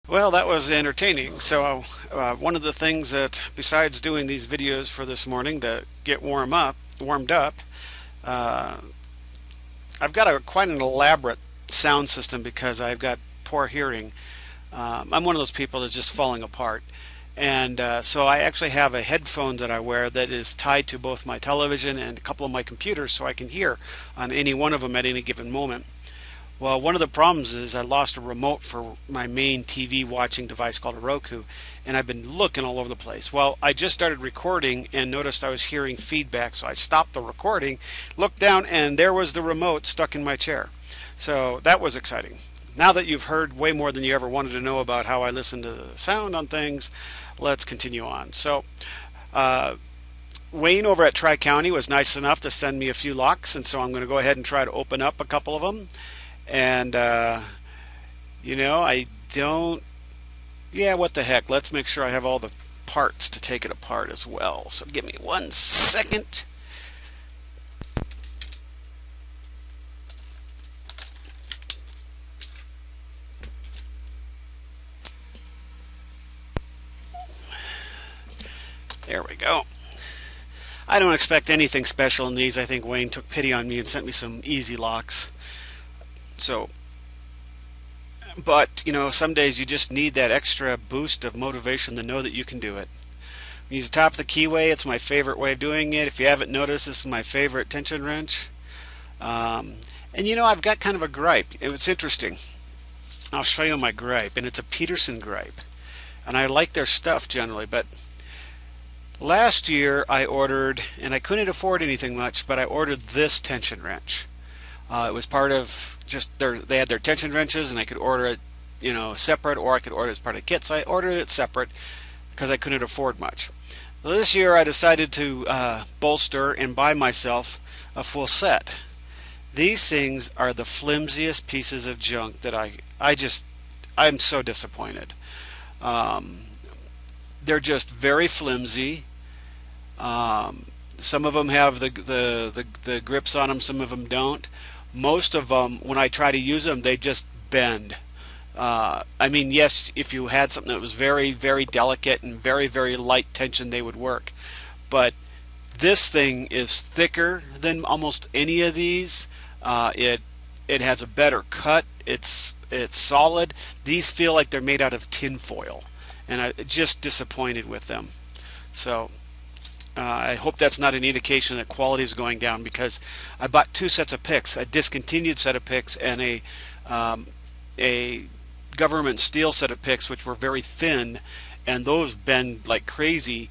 Well, that was entertaining. So, one of the things that, besides doing these videos for this morning to get warmed up, uh, I've got quite an elaborate sound system because I've got poor hearing. I'm one of those people that's just falling apart, and so I actually have a headphone that I wear that is tied to both my television and a couple of my computers, so I can hear on any one of them at any given moment. Well, one of the problems is I lost a remote for my main TV watching device called a Roku, and I've been looking all over the place. Well, I just started recording and noticed I was hearing feedback, so I stopped the recording, looked down, and there was the remote stuck in my chair. So that was exciting. Now that you've heard way more than you ever wanted to know about how I listen to the sound on things, let's continue on. Uh, Wayne over at TRI County was nice enough to send me a few locks, and so I'm going to go ahead and try to open up a couple of them. And, I don't, yeah, what the heck. Let's make sure I have all the parts to take it apart as well. So give me 1 second. There we go. I don't expect anything special in these. I think Wayne took pity on me and sent me some easy locks. So, but, some days you just need that extra boost of motivation to know that you can do it. Use the top of the keyway. It's my favorite way of doing it. If you haven't noticed, this is my favorite tension wrench. Um, and I've got kind of a gripe. It's interesting. I'll show you my gripe, and it's a Peterson gripe. And I like their stuff generally, but last year I ordered, and I couldn't afford anything much, but I ordered this tension wrench. It was part of just they had their tension wrenches, and I could order it, separate, or I could order it as part of the kit. So I ordered it separate because I couldn't afford much. Well, this year I decided to bolster and buy myself a full set. These things are the flimsiest pieces of junk that I'm so disappointed. Um, they're just very flimsy. Some of them have the grips on them, some of them don't. Most of them, when I try to use them, they just bend. Yes, if you had something that was very, very delicate and very, very light tension, they would work. But this thing is thicker than almost any of these. It has a better cut. It's solid. These feel like they're made out of tin foil, and I'm just disappointed with them. So I hope that's not an indication that quality is going down, because I bought two sets of picks, a discontinued set of picks and a government steel set of picks, which were very thin, and those bend like crazy.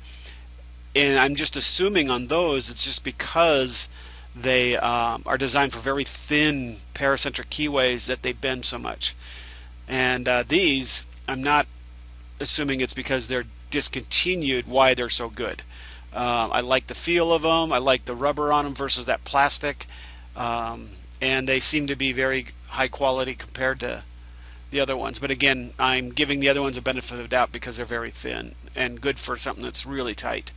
And I'm just assuming on those it's just because they are designed for very thin paracentric keyways that they bend so much. And these, I'm not assuming it's because they're discontinued why they're so good. I like the feel of them. I like the rubber on them versus that plastic. And they seem to be very high quality compared to the other ones. But again, I'm giving the other ones a benefit of the doubt because they're very thin and good for something that's really tight.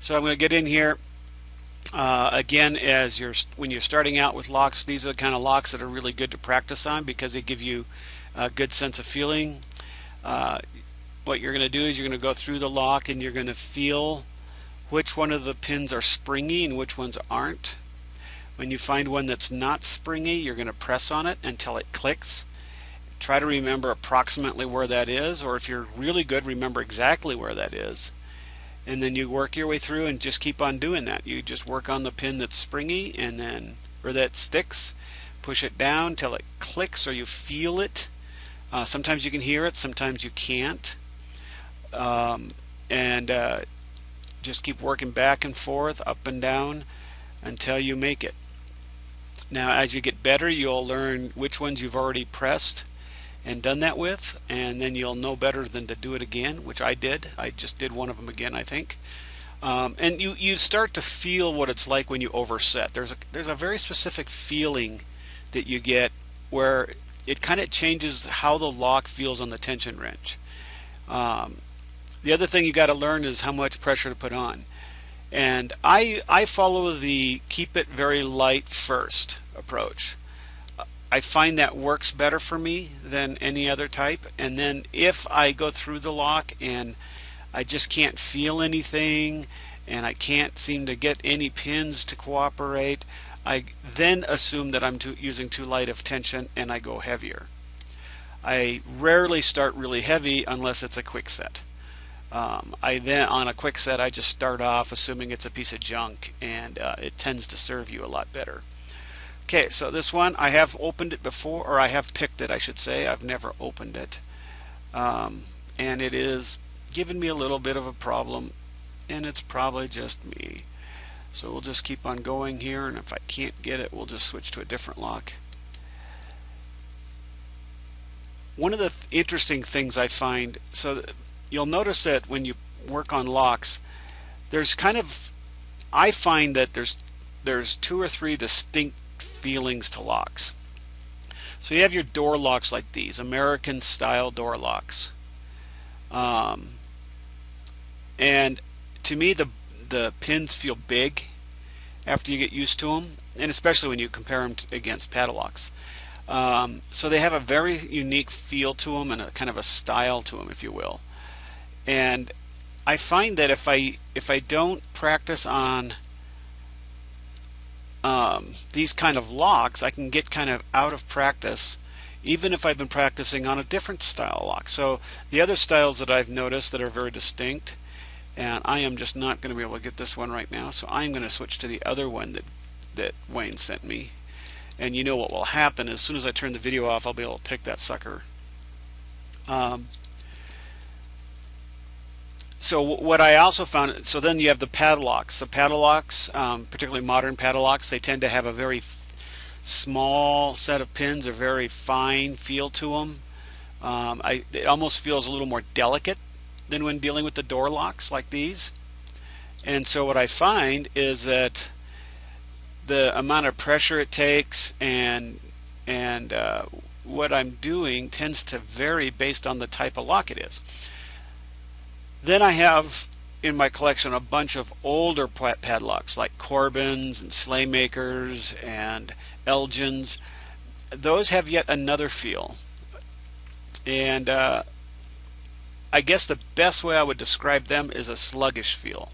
So I'm going to get in here. Again, when you're starting out with locks, these are the kind of locks that are really good to practice on because they give you a good sense of feeling. What you're going to do is you're going to go through the lock and you're going to feel which one of the pins are springy and which ones aren't. When you find one that's not springy, you're going to press on it until it clicks. Try to remember approximately where that is, or if you're really good, remember exactly where that is. And then you work your way through and just keep on doing that. You just work on the pin that's springy or that sticks, push it down till it clicks or you feel it. Sometimes you can hear it, sometimes you can't. And just keep working back and forth, up and down, until you make it. Now, as you get better, you'll learn which ones you've already pressed and done that with, and then you'll know better than to do it again, which I did. I just did one of them again, I think. And you start to feel what it's like when you overset. There's a very specific feeling that you get where it kind of changes how the lock feels on the tension wrench. The other thing you got to learn is how much pressure to put on. And I follow the keep it very light first approach. I find that works better for me than any other type. And then if I go through the lock and I just can't feel anything and I can't seem to get any pins to cooperate, I then assume that I'm using too light of tension and I go heavier. I rarely start really heavy unless it's a quick set. I then on a quick set I just start off assuming it's a piece of junk, and it tends to serve you a lot better. Okay, so this one I have opened it before, or I have picked it, I should say. I've never opened it, and it is giving me a little bit of a problem, and it's probably just me. So we'll just keep on going here, and if I can't get it, we'll just switch to a different lock. One of the interesting things I find, so you'll notice that when you work on locks, there's kind of, I find that there's two or three distinct feelings to locks. So you have your door locks like these, American style door locks. And to me, the pins feel big after you get used to them, and especially when you compare them against padlocks. So they have a very unique feel to them and a kind of a style to them, if you will. And I find that if I don't practice on these kind of locks, I can get kind of out of practice, even if I've been practicing on a different style lock. So the other styles that I've noticed that are very distinct, and I am just not going to be able to get this one right now, so I'm going to switch to the other one that Wayne sent me. And you know what will happen, as soon as I turn the video off, I'll be able to pick that sucker. So what I also found, so then you have the padlocks. The padlocks, particularly modern padlocks, they tend to have a very small set of pins, a very fine feel to them. It almost feels a little more delicate than when dealing with the door locks like these. And so what I find is that the amount of pressure it takes and what I'm doing tends to vary based on the type of lock it is. Then I have in my collection a bunch of older padlocks like Corbins and Slaymakers and Elgins. Those have yet another feel. And I guess the best way I would describe them is a sluggish feel.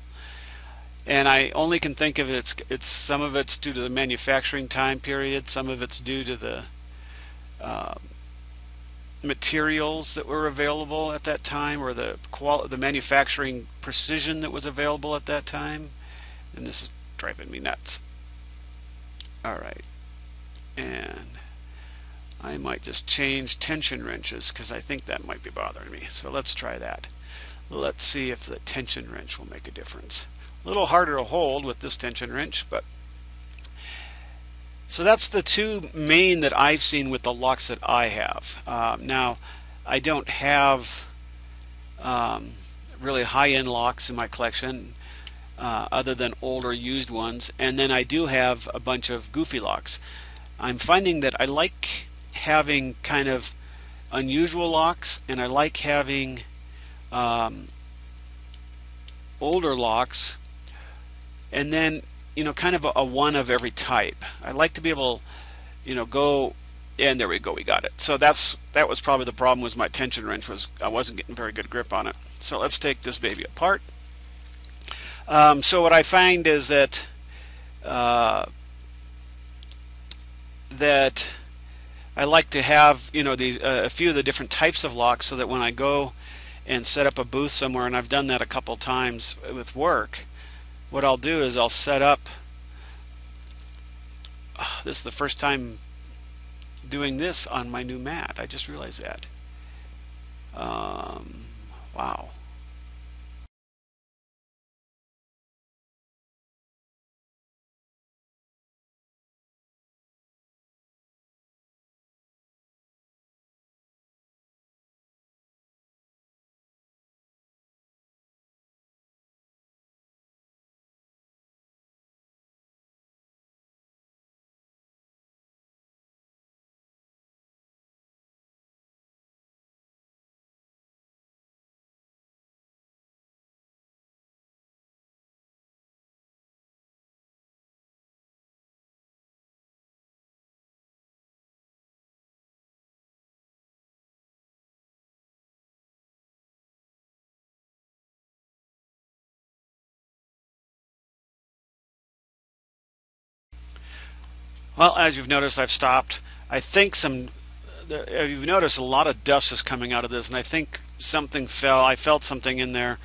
And I only can think of it's some of it's due to the manufacturing time period, some of it's due to the materials that were available at that time, or the manufacturing precision that was available at that time. And this is driving me nuts. All right, and I might just change tension wrenches because I think that might be bothering me. So let's try that. Let's see if the tension wrench will make a difference. A little harder to hold with this tension wrench, but so that's the two main that I've seen with the locks that I have. Now, I don't have really high-end locks in my collection other than older used ones, and then I do have a bunch of goofy locks. I'm finding that I like having kind of unusual locks, and I like having older locks, and then kind of a one of every type. I like to be able, go, and there we go, we got it. So that was probably the problem, was my tension wrench I wasn't getting very good grip on it. So let's take this baby apart. So what I find is that that I like to have these a few of the different types of locks, so that when I go and set up a booth somewhere, and I've done that a couple times with work, what I'll do is I'll set up, this is the first time doing this on my new mat, I just realized that. Wow. Well, as you've noticed, I've stopped. I think you've noticed a lot of dust is coming out of this, and I think something fell. I felt something in there,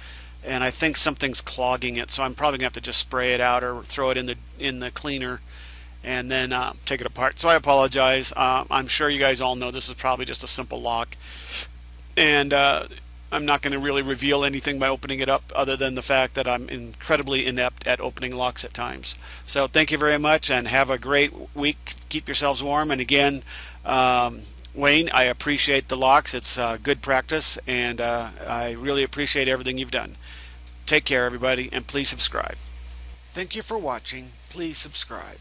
and I think something's clogging it. So I'm probably gonna have to just spray it out or throw it in the cleaner, and then take it apart. So I apologize. I'm sure you guys all know this is probably just a simple lock, and I'm not going to really reveal anything by opening it up other than the fact that I'm incredibly inept at opening locks at times. So thank you very much and have a great week. Keep yourselves warm. And again, Wayne, I appreciate the locks. It's good practice, and I really appreciate everything you've done. Take care, everybody, and please subscribe. Thank you for watching. Please subscribe.